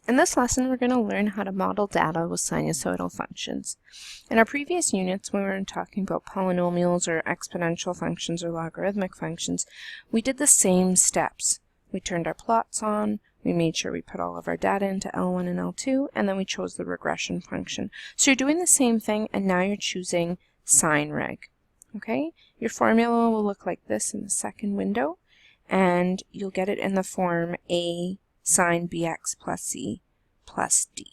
In this lesson, we're going to learn how to model data with sinusoidal functions. In our previous units, when we were talking about polynomials or exponential functions or logarithmic functions, we did the same steps. We turned our plots on, we made sure we put all of our data into L1 and L2, and then we chose the regression function. So you're doing the same thing, and now you're choosing sine reg. Okay? Your formula will look like this in the second window, and you'll get it in the form A sine bx plus c plus d.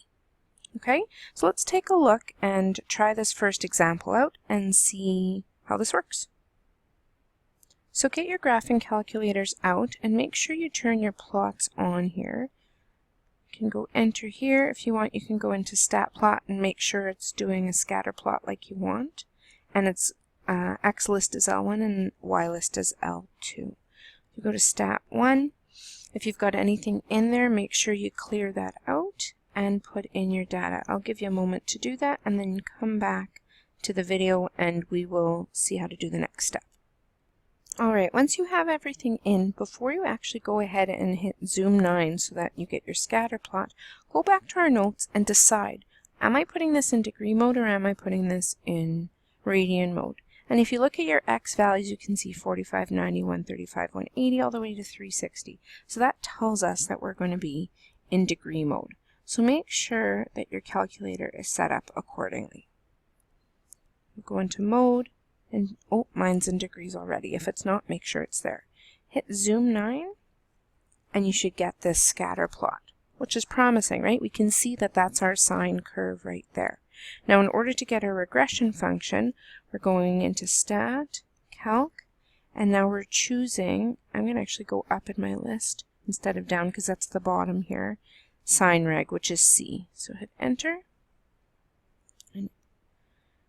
Okay, so let's take a look and try this first example out and see how this works. So get your graphing calculators out and make sure you turn your plots on here. You can go enter here. If you want, you can go into stat plot and make sure it's doing a scatter plot like you want. And its x list is L1 and y list is L2. You go to stat 1. If you've got anything in there, make sure you clear that out and put in your data. I'll give you a moment to do that and then come back to the video and we will see how to do the next step. Alright, once you have everything in, before you actually go ahead and hit zoom 9 so that you get your scatter plot, go back to our notes and decide, am I putting this in degree mode or am I putting this in radian mode? And if you look at your x values, you can see 45, 90, 135, 180, all the way to 360. So that tells us that we're going to be in degree mode. So make sure that your calculator is set up accordingly. Go into mode, and oh, mine's in degrees already. If it's not, make sure it's there. Hit zoom 9, and you should get this scatter plot, which is promising, right? We can see that that's our sine curve right there. Now, in order to get our regression function, we're going into Stat, Calc, and now we're choosing, I'm going to actually go up in my list instead of down because that's the bottom here, sine reg, which is C. So hit Enter, and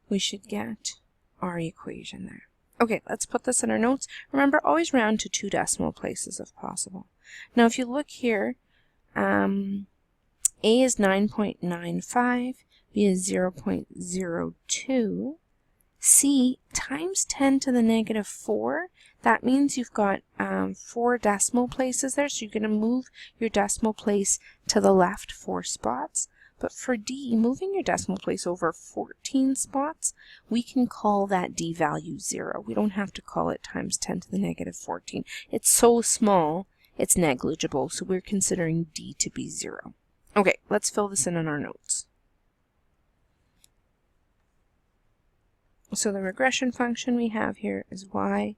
we should get our equation there. Okay, let's put this in our notes. Remember, always round to 2 decimal places if possible. Now, if you look here, A is 9.95, B is 0.02, C times 10 to the negative 4, that means you've got 4 decimal places there, so you're going to move your decimal place to the left 4 spots. But for D, moving your decimal place over 14 spots, we can call that D value 0. We don't have to call it times 10 to the negative 14. It's so small, it's negligible, so we're considering D to be 0. Okay, let's fill this in our notes. So the regression function we have here is y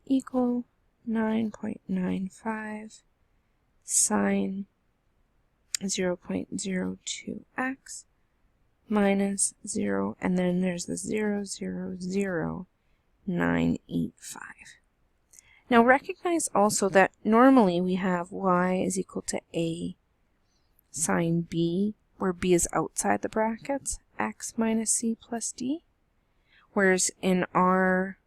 equal 9.95 sine 0.02x minus 0, and then there's the 0.00985. Now recognize also that normally we have y is equal to a sine b, where b is outside the brackets, x minus c plus d. Whereas in our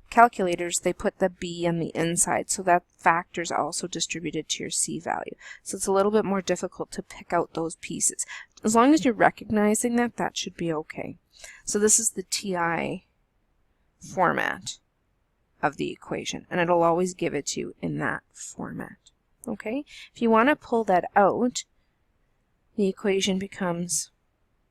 calculators, they put the b on the inside, so that factor is also distributed to your c value. So it's a little bit more difficult to pick out those pieces. As long as you're recognizing that, that should be okay. So this is the TI format of the equation, and it'll always give it to you in that format. Okay? If you want to pull that out, the equation becomes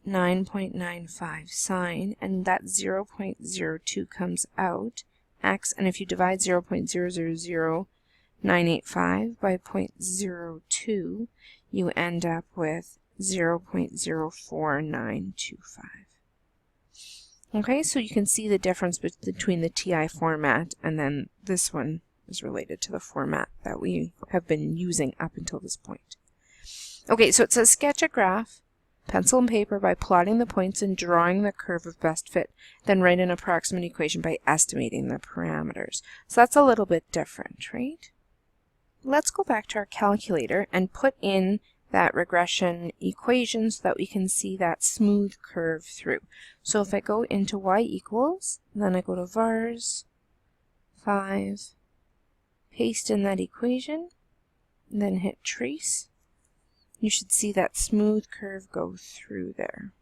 9.95 sine, and that 0.02 comes out, x, and if you divide 0.000985 by 0.02, you end up with 0.04925. Okay, so you can see the difference between the TI format and then this one is related to the format that we have been using up until this point. Okay, so it says sketch a graph, pencil and paper, by plotting the points and drawing the curve of best fit, then write an approximate equation by estimating the parameters. So that's a little bit different, right? Let's go back to our calculator and put in that regression equation so that we can see that smooth curve through. So if I go into y equals, then I go to vars 5, paste in that equation, and then hit trace. You should see that smooth curve go through there.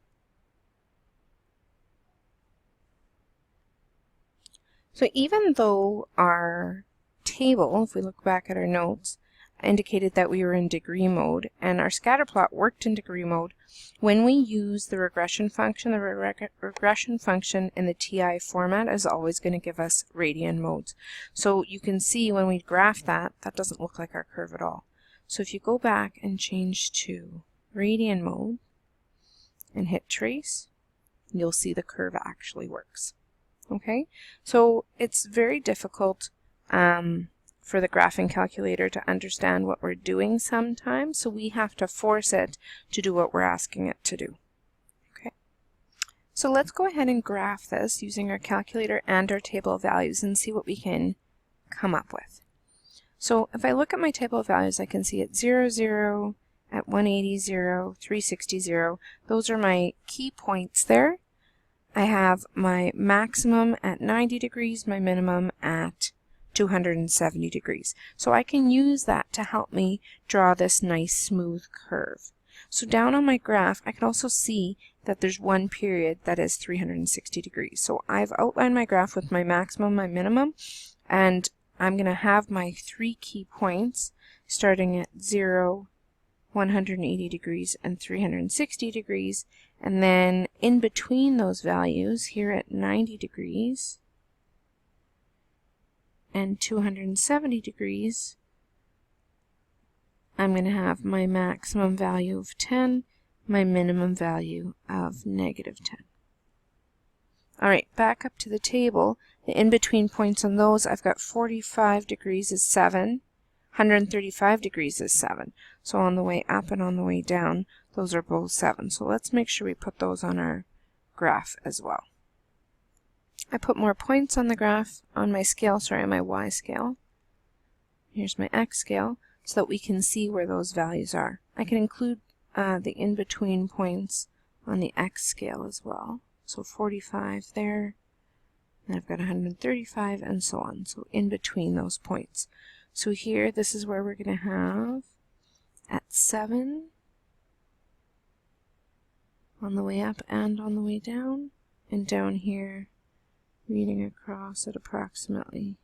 So even though our table, if we look back at our notes, indicated that we were in degree mode, and our scatter plot worked in degree mode. When we use the regression function, regression function in the TI format is always going to give us radian modes. So you can see when we graph that, that doesn't look like our curve at all. So if you go back and change to radian mode and hit trace, you'll see the curve actually works. Okay, so it's very difficult for the graphing calculator to understand what we're doing sometimes, so we have to force it to do what we're asking it to do. Okay, so let's go ahead and graph this using our calculator and our table of values and see what we can come up with. So if I look at my table of values, I can see at 0, 0, at 180, 0, 360, 0. Those are my key points there. I have my maximum at 90 degrees, my minimum at 270 degrees. So I can use that to help me draw this nice smooth curve. So down on my graph, I can also see that there's one period that is 360 degrees. So I've outlined my graph with my maximum, my minimum, and I'm going to have my 3 key points starting at 0, 180 degrees, and 360 degrees. And then in between those values, here at 90 degrees and 270 degrees, I'm going to have my maximum value of 10, my minimum value of negative 10. Alright, back up to the table. The in-between points on those, I've got 45 degrees is 7, 135 degrees is 7. So on the way up and on the way down, those are both 7. So let's make sure we put those on our graph as well. I put more points on the graph, on my scale, sorry, on my Y scale. Here's my X scale, so that we can see where those values are. I can include the in-between points on the X scale as well. So 45 there, and I've got 135, and so on. So in between those points. So here, this is where we're going to have at 7 on the way up and on the way down, and down here reading across at approximately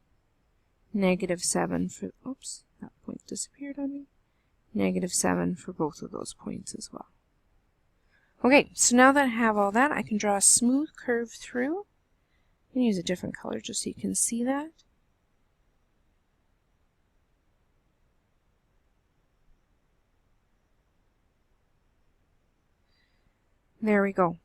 negative 7 for, oops, that point disappeared on me, negative 7 for both of those points as well. Okay, so now that I have all that, I can draw a smooth curve through. I'm going to use a different color just so you can see that. There we go.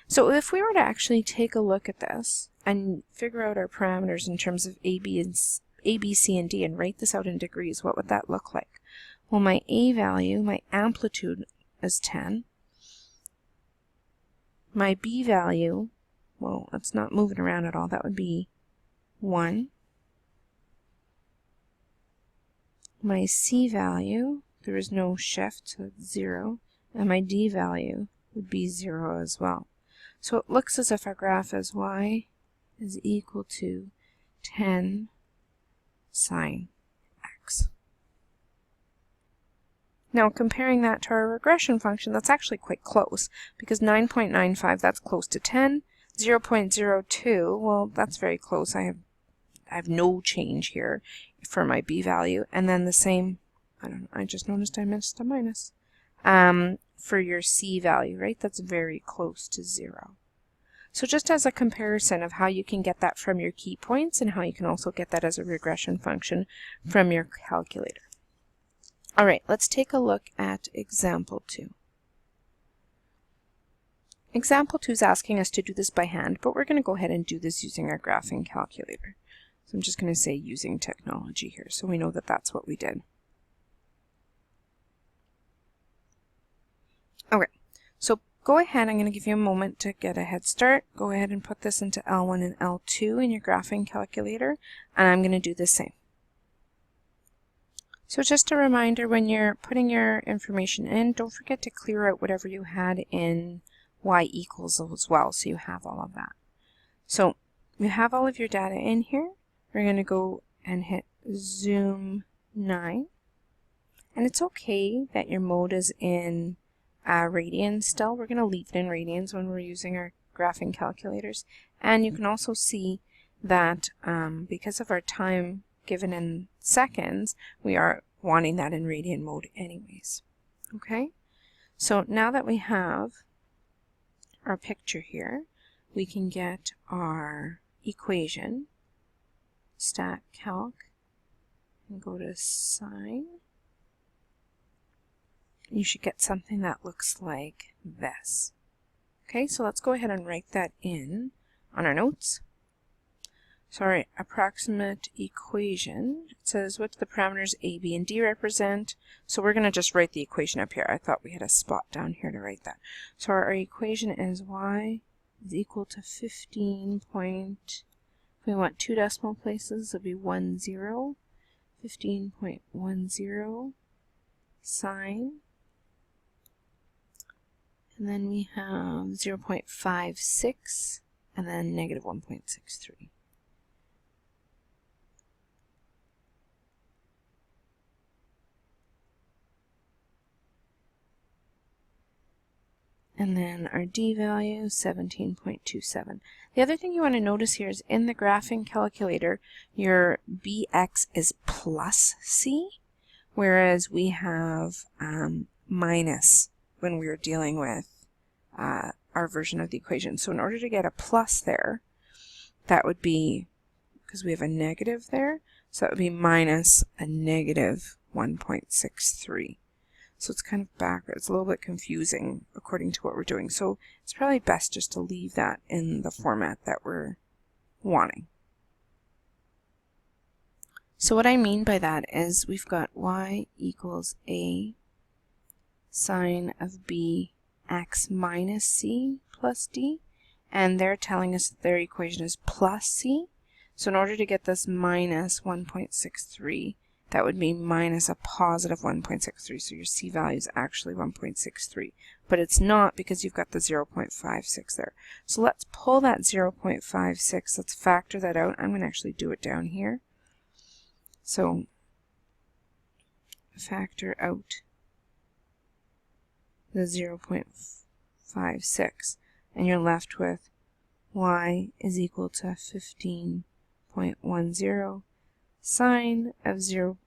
So if we were to actually take a look at this and figure out our parameters in terms of A, B, C, and D and write this out in degrees, what would that look like? Well, my A value, my amplitude is 10. My B value, well, it's not moving around at all. That would be 1. My C value, there is no shift, so it's 0. And my D value would be 0 as well. So it looks as if our graph is y is equal to 10 sine x. Now comparing that to our regression function, that's actually quite close, because 9.95, that's close to 10. 0.02, well, that's very close. I have no change here for my b value, and then the same, I just noticed I missed a minus, for your c value, right? That's very close to 0. So just as a comparison of how you can get that from your key points and how you can also get that as a regression function from your calculator. All right, let's take a look at example 2. Example 2 is asking us to do this by hand, but we're going to go ahead and do this using our graphing calculator. So I'm just going to say using technology here, so we know that that's what we did. Okay, so go ahead, I'm going to give you a moment to get a head start. Go ahead and put this into L1 and L2 in your graphing calculator, and I'm going to do the same. So just a reminder, when you're putting your information in, don't forget to clear out whatever you had in y equals as well, so you have all of that. So you have all of your data in here. We're going to go and hit zoom 9. And it's okay that your mode is in radians still. We're going to leave it in radians when we're using our graphing calculators. And you can also see that because of our time given in seconds, we are wanting that in radian mode anyways. Okay, so now that we have our picture here, we can get our equation, stat calc, and go to sine. You should get something that looks like this. Okay, so let's go ahead and write that in on our notes. So our approximate equation, it says what do the parameters a, b, and d represent? So we're going to just write the equation up here. I thought we had a spot down here to write that. So our equation is y is equal to 15 point, if we want 2 decimal places, it would be 10, 15.10 sine, and then we have 0.56, and then negative 1.63. And then our d value, 17.27. The other thing you want to notice here is in the graphing calculator, your bx is plus c, whereas we have minus when we were dealing with our version of the equation. So in order to get a plus there, that would be, because we have a negative there, so that would be minus a negative 1.63. So it's kind of backwards. It's a little bit confusing according to what we're doing. So it's probably best just to leave that in the format that we're wanting. So what I mean by that is we've got y equals a sine of b x minus c plus d, and they're telling us that their equation is plus c. So in order to get this minus 1.63, that would be minus a positive 1.63, so your c value is actually 1.63. But it's not because you've got the 0.56 there. So let's pull that 0.56, let's factor that out. I'm going to actually do it down here. So factor out the 0.56, and you're left with y is equal to 15.10 sine of 0,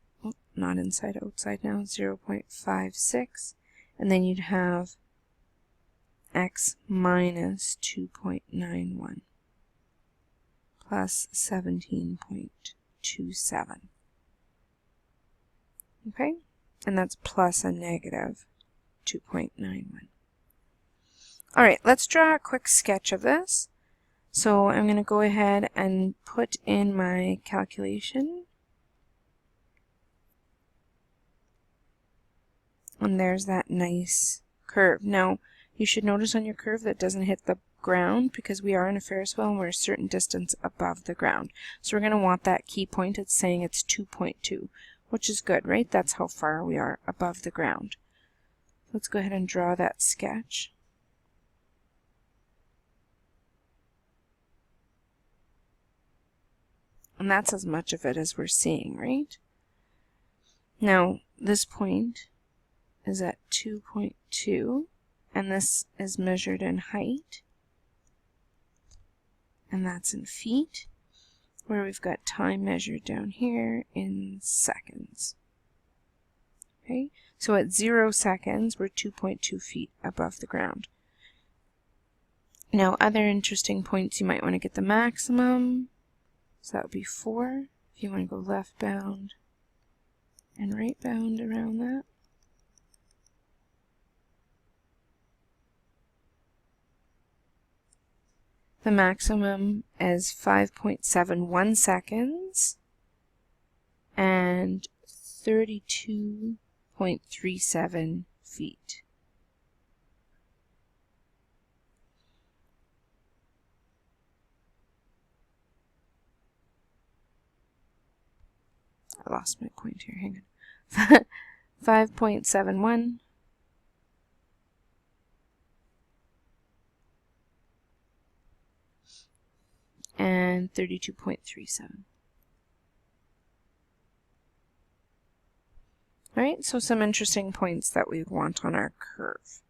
not inside, outside now, 0.56, and then you'd have x minus 2.91 plus 17.27. Okay, and that's plus a negative 2.91. All right, let's draw a quick sketch of this. So I'm going to go ahead and put in my calculation. And there's that nice curve. Now, you should notice on your curve that it doesn't hit the ground because we are in a Ferris wheel and we're a certain distance above the ground. So we're going to want that key point. It's saying it's 2.2, which is good, right? That's how far we are above the ground. Let's go ahead and draw that sketch. And that's as much of it as we're seeing, right? Now, this point is at 2.2, and this is measured in height, and that's in feet, where we've got time measured down here in seconds. Okay, so at 0 seconds, we're 2.2 feet above the ground. Now, other interesting points, you might want to get the maximum. So that would be 4. If you want to go left bound and right bound around that. The maximum is 5.71 seconds and 32.37 feet. I lost my point here, hang on. 5.71 and 32.37. Alright, so some interesting points that we want on our curve.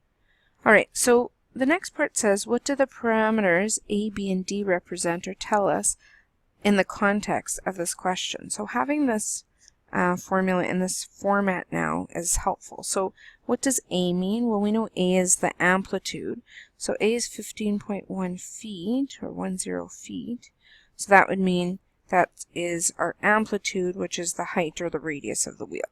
Alright, so the next part says, what do the parameters a, b, and d represent or tell us in the context of this question? So having this formula in this format now is helpful. So what does A mean? Well, we know A is the amplitude. So A is 15.1 feet, or 10 feet. So that would mean that is our amplitude, which is the height or the radius of the wheel.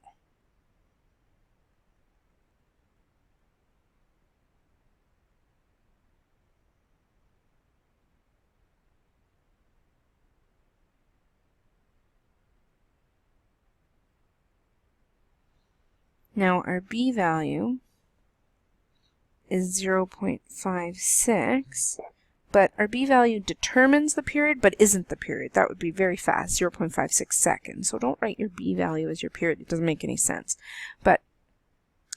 Now our B value is 0.56, but our B value determines the period but isn't the period. That would be very fast, 0.56 seconds. So don't write your B value as your period. It doesn't make any sense. But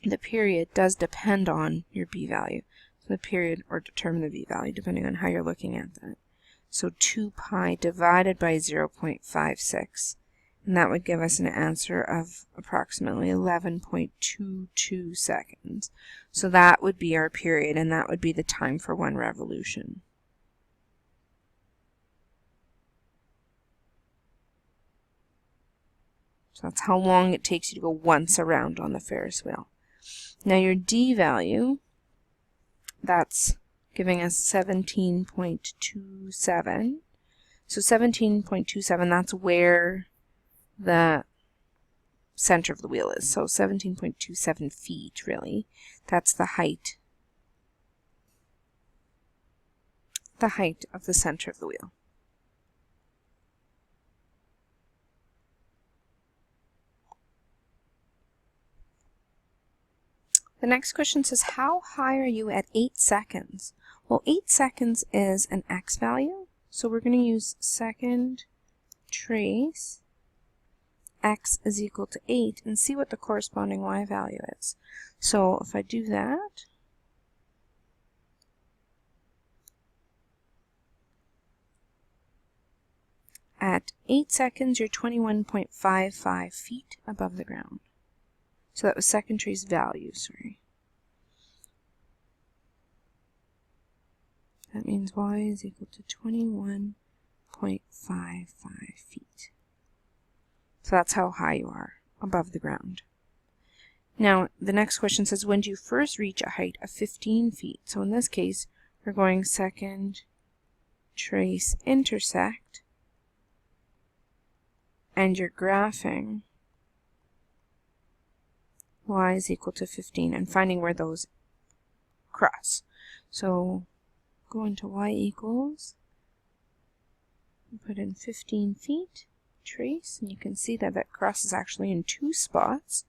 the period does depend on your B value. So the period or determine the B value depending on how you're looking at that. So 2 pi divided by 0.56. And that would give us an answer of approximately 11.22 seconds. So that would be our period, and that would be the time for one revolution. So that's how long it takes you to go once around on the Ferris wheel. Now your D value, that's giving us 17.27. So 17.27, that's where the center of the wheel is. So 17.27 feet, really. That's the height. The height of the center of the wheel. The next question says, how high are you at 8 seconds? Well, 8 seconds is an x value. So we're going to use second trace x is equal to 8 and see what the corresponding y value is. So if I do that, at 8 seconds, you're 21.55 feet above the ground. So that was second trace value, sorry. That means y is equal to 21.55 feet. So that's how high you are above the ground. Now, the next question says, when do you first reach a height of 15 feet? So in this case, we're going second trace intersect, and you're graphing y is equal to 15 and finding where those cross. So go into y equals, put in 15 feet, trace, and you can see that that crosses actually in 2 spots.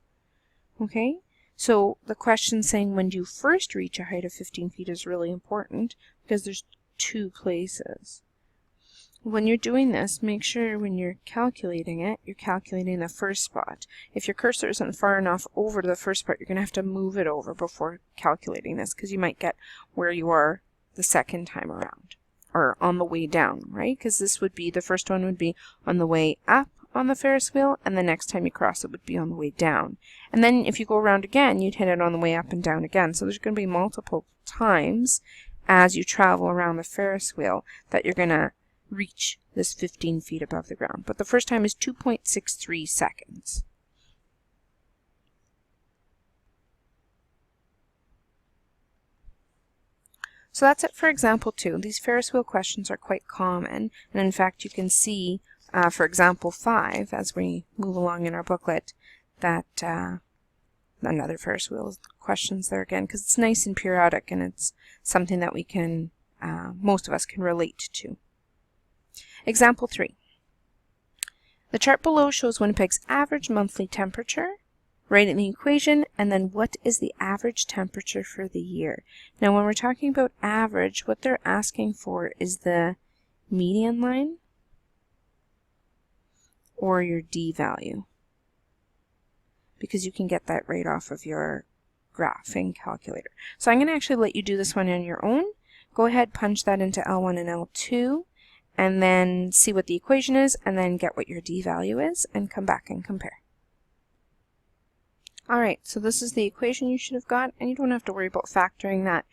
Okay, so the question saying when do you first reach a height of 15 feet is really important because there's 2 places. When you're doing this, make sure when you're calculating it, you're calculating the first spot. If your cursor isn't far enough over to the first spot, you're going to have to move it over before calculating this because you might get where you are the second time around, or on the way down, right? Because this would be, the first one would be on the way up on the Ferris wheel, and the next time you cross it would be on the way down. And then if you go around again, you'd hit it on the way up and down again. So there's going to be multiple times as you travel around the Ferris wheel that you're going to reach this 15 feet above the ground. But the first time is 2.63 seconds. So that's it for example 2. These Ferris wheel questions are quite common, and in fact you can see for example 5, as we move along in our booklet, that another Ferris wheel questions there again, because it's nice and periodic, and it's something that we can, most of us can relate to. Example 3. The chart below shows Winnipeg's average monthly temperature. Write in the equation, and then what is the average temperature for the year? Now when we're talking about average, what they're asking for is the median line or your D value, because you can get that right off of your graphing calculator. So I'm going to actually let you do this one on your own. Go ahead, punch that into L1 and L2, and then see what the equation is, and then get what your D value is, and come back and compare. Alright, so this is the equation you should have got, and you don't have to worry about factoring that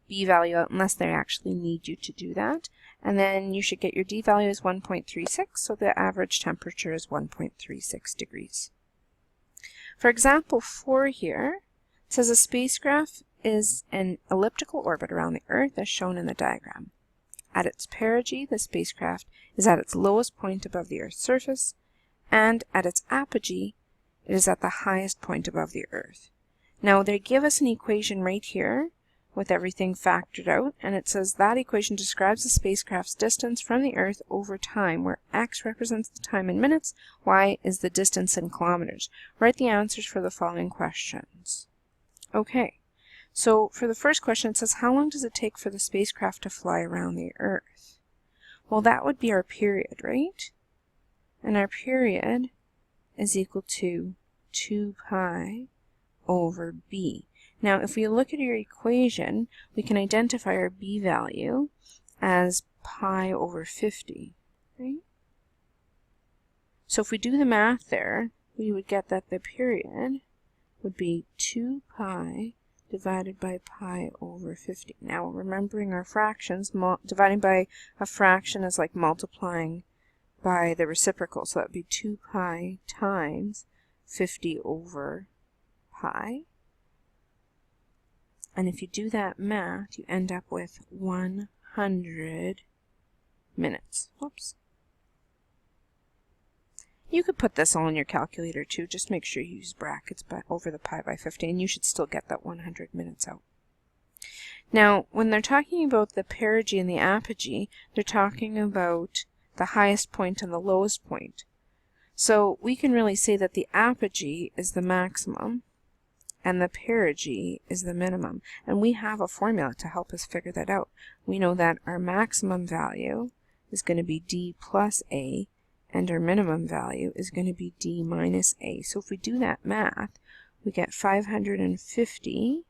B value out unless they actually need you to do that. And then you should get your D value is 1.36, so the average temperature is 1.36 degrees. For example 4 here, it says a spacecraft is an elliptical orbit around the Earth as shown in the diagram. At its perigee, the spacecraft is at its lowest point above the Earth's surface, and at its apogee, it is at the highest point above the Earth. Now they give us an equation right here with everything factored out, and it says that equation describes the spacecraft's distance from the Earth over time, where x represents the time in minutes, y is the distance in kilometers. Write the answers for the following questions. Okay, so for the first question it says, how long does it take for the spacecraft to fly around the Earth? Well, that would be our period, right? And our period is equal to 2 pi over b. Now, if we look at your equation, we can identify our b value as pi over 50, right? So if we do the math there, we would get that the period would be 2 pi divided by pi over 50. Now, remembering our fractions, dividing by a fraction is like multiplying by the reciprocal, so that would be 2 pi times 50 over pi. And if you do that math, you end up with 100 minutes. Whoops. You could put this all in your calculator too. Just make sure you use brackets over the pi by 50, and you should still get that 100 minutes out. Now, when they're talking about the perigee and the apogee, they're talking about the highest point and the lowest point. So we can really say that the apogee is the maximum and the perigee is the minimum. And we have a formula to help us figure that out. We know that our maximum value is going to be d plus a, and our minimum value is going to be d minus a. So if we do that math, we get 550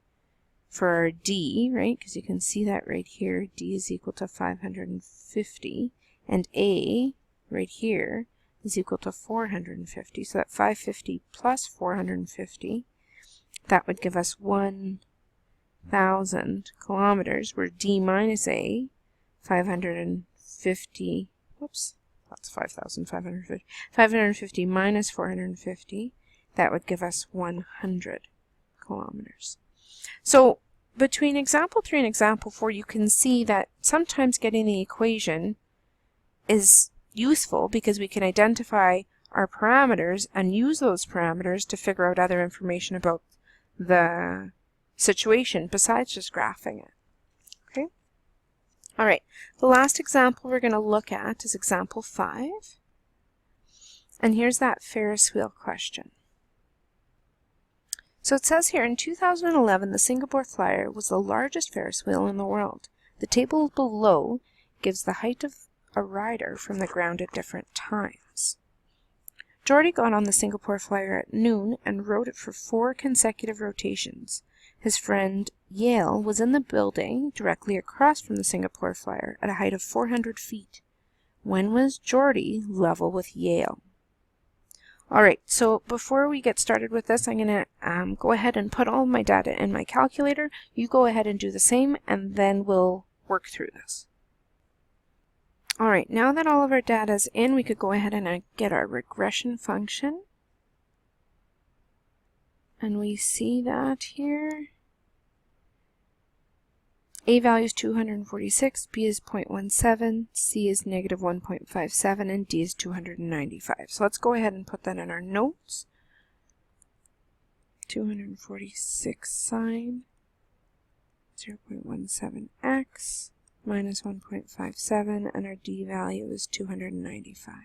for our d, right? Because you can see that right here, d is equal to 550, and a right here is equal to 450. So that 550 plus 450, that would give us 1,000 kilometers, where d minus a, 550, whoops, that's 5,550, 550 minus 450, that would give us 100 kilometers. So between example 3 and example 4, you can see that sometimes getting the equation is useful because we can identify our parameters and use those parameters to figure out other information about the situation besides just graphing it. Okay? All right, the last example we're going to look at is example 5. And here's that Ferris wheel question. So it says here, in 2011, the Singapore Flyer was the largest Ferris wheel in the world. The table below gives the height of a rider from the ground at different times. Geordie got on the Singapore Flyer at noon and rode it for 4 consecutive rotations. His friend Yale was in the building directly across from the Singapore Flyer at a height of 400 feet. When was Geordie level with Yale? Alright, so before we get started with this, I'm going to go ahead and put all my data in my calculator. You go ahead and do the same, and then we'll work through this. Alright, now that all of our data is in, we could go ahead and get our regression function. And we see that here. A value is 246, B is 0.17, C is negative 1.57, and D is 295. So let's go ahead and put that in our notes. 246 sine 0.17x minus 1.57, and our D value is 295.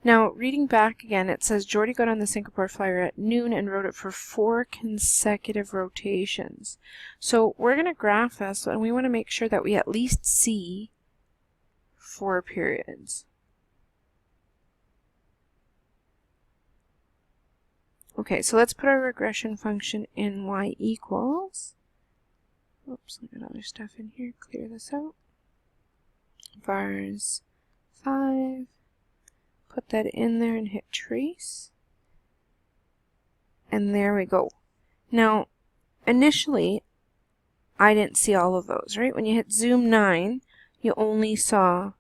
Now, reading back again, it says Geordie got on the Singapore Flyer at noon and rode it for 4 consecutive rotations. So we're going to graph this, and we want to make sure that we at least see 4 periods. Okay, so let's put our regression function in y equals. Oops, I got other stuff in here. Clear this out. Vars 5. Put that in there and hit trace. And there we go. Now, initially, I didn't see all of those, right? When you hit zoom 9, you only saw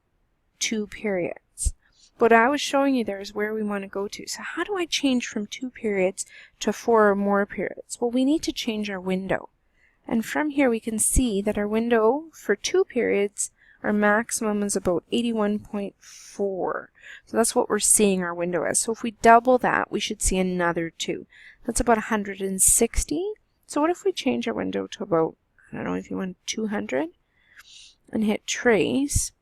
2 periods. What I was showing you there is where we want to go to. So how do I change from 2 periods to 4 or more periods? Well, we need to change our window. And from here we can see that our window for 2 periods, our maximum is about 81.4. So that's what we're seeing our window as. So if we double that, we should see another 2. That's about 160. So what if we change our window to about, I don't know, if you want 200 and hit trace,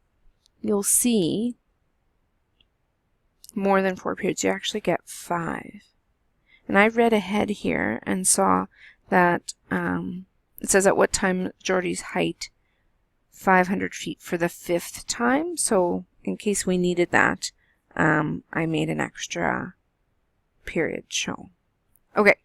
you'll see more than 4 periods. You actually get 5. And I read ahead here and saw that it says at what time Geordie's height 500 feet for the 5th time. So in case we needed that, I made an extra period show. Okay,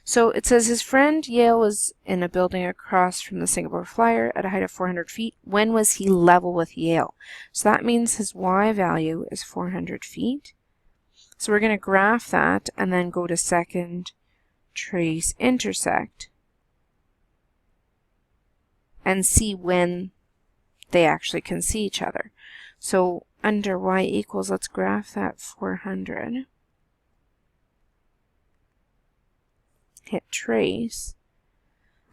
so it says his friend Yale was in a building across from the Singapore Flyer at a height of 400 feet. When was he level with Yale? So that means his y value is 400 feet. So we're going to graph that and then go to second, trace, intersect, and see when they actually can see each other. So under y equals, let's graph that 400. Hit trace.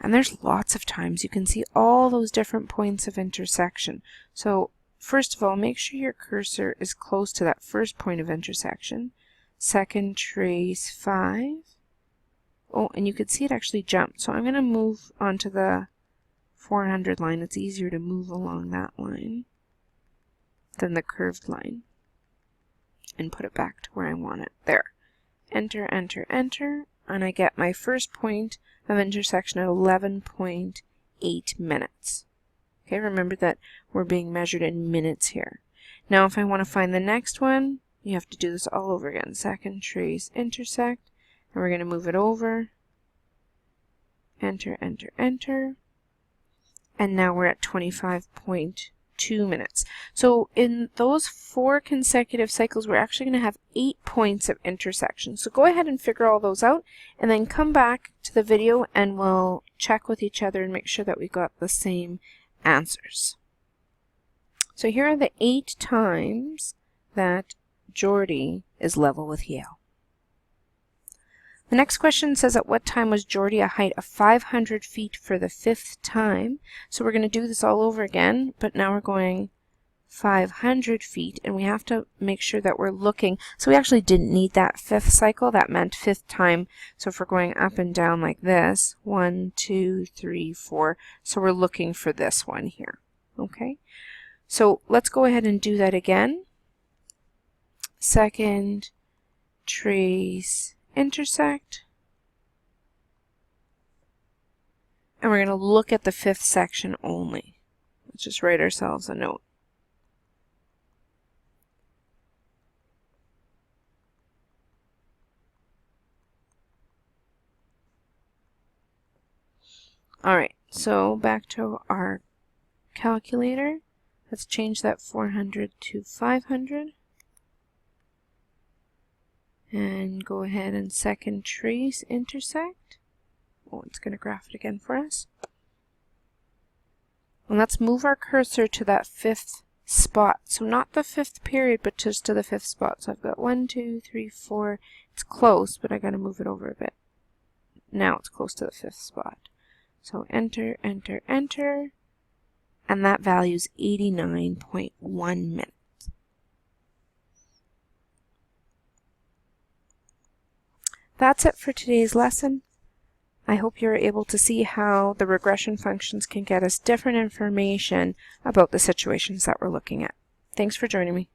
And there's lots of times you can see all those different points of intersection. So first of all, make sure your cursor is close to that first point of intersection. Second, trace 5. Oh, and you could see it actually jumped. So I'm going to move onto the 400 line. It's easier to move along that line than the curved line. And put it back to where I want it. There. Enter, enter, enter. And I get my first point of intersection at 11.8 minutes. Okay, remember that we're being measured in minutes here. Now if I want to find the next one, you have to do this all over again. Second, trace, intersect, and we're going to move it over. Enter, enter, enter. And now we're at 25.2 minutes. So in those 4 consecutive cycles, we're actually going to have 8 points of intersection. So go ahead and figure all those out, and then come back to the video and we'll check with each other and make sure that we got the same answers. So here are the 8 times that Geordie is level with Yale. The next question says, at what time was Geordie a height of 500 feet for the 5th time? So we're going to do this all over again, but now we're going 500 feet, and we have to make sure that we're looking. So we actually didn't need that 5th cycle. That meant 5th time. So if we're going up and down like this, 1, 2, 3, 4. So we're looking for this one here. Okay. So let's go ahead and do that again. Second, trace, intersect. And we're going to look at the 5th section only. Let's just write ourselves a note. Alright, so back to our calculator. Let's change that 400 to 500. And go ahead and second, trace, intersect. Oh, it's going to graph it again for us. And let's move our cursor to that 5th spot. So not the 5th period, but just to the 5th spot. So I've got 1, 2, 3, 4. It's close, but I got to move it over a bit. Now it's close to the 5th spot. So enter, enter, enter. And that value is 89.1 minutes. That's it for today's lesson. I hope you're able to see how the regression functions can get us different information about the situations that we're looking at. Thanks for joining me.